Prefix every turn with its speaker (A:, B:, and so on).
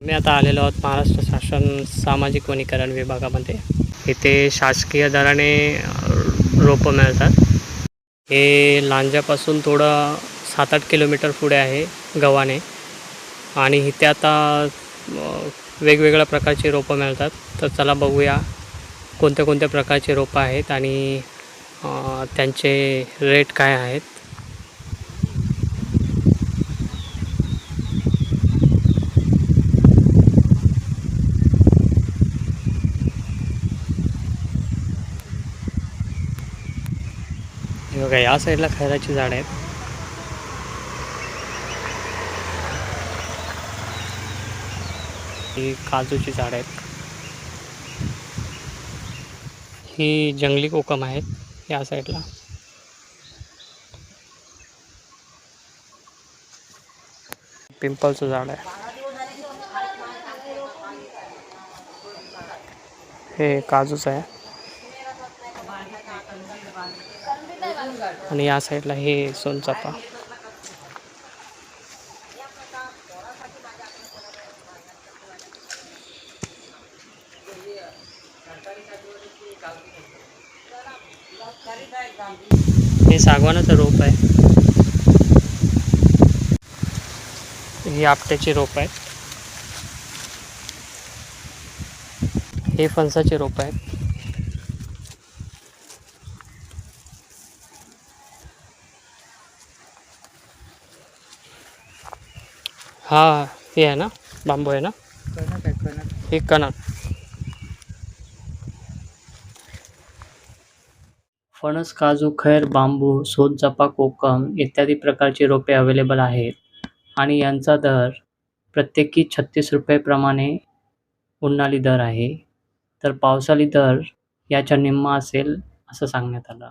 A: मी आता आलेलो आहोत महाराष्ट्र शासन सामाजिक वनीकरण विभागामध्ये. इथे शासकीय दराने रोपं मिळतात. हे लांजापासून थोडं 7-8 किलोमीटर पुढे आहे गव्हाणे. आणि इथे आता वेगवेगळ्या प्रकारची रोपं मिळतात. तर चला बघूया कोणत्या कोणत्या प्रकारची रोपं आहेत आणि त्यांचे रेट काय आहेत. हे बघा, या साईडला खैराची झाड आहेत. ही काजूची झाड आहेत. ही जंगली कोकम आहेत या साईडला. पिंपलचं झाड आहे. हे काजूचं आहे. आणि या साईडला हे सोनचाफा. हे सागवानाचं रोप आहे. ही आपट्याची रोप आहेत. हे फणसाचे रोप आहेत. हा हे आहे ना, बांबू आहे ना, हे कणक. फणस, काजू, खैर, बांबू, सोनचाफा, कोकम इत्यादी प्रकारची रोपे अवेलेबल आहेत आणि यांचा दर प्रत्येकी 36 रुपये प्रमाणे उन्हाळी दर आहे. तर पावसाळी दर याच्या निम्मा असेल असं सांगण्यात आलं.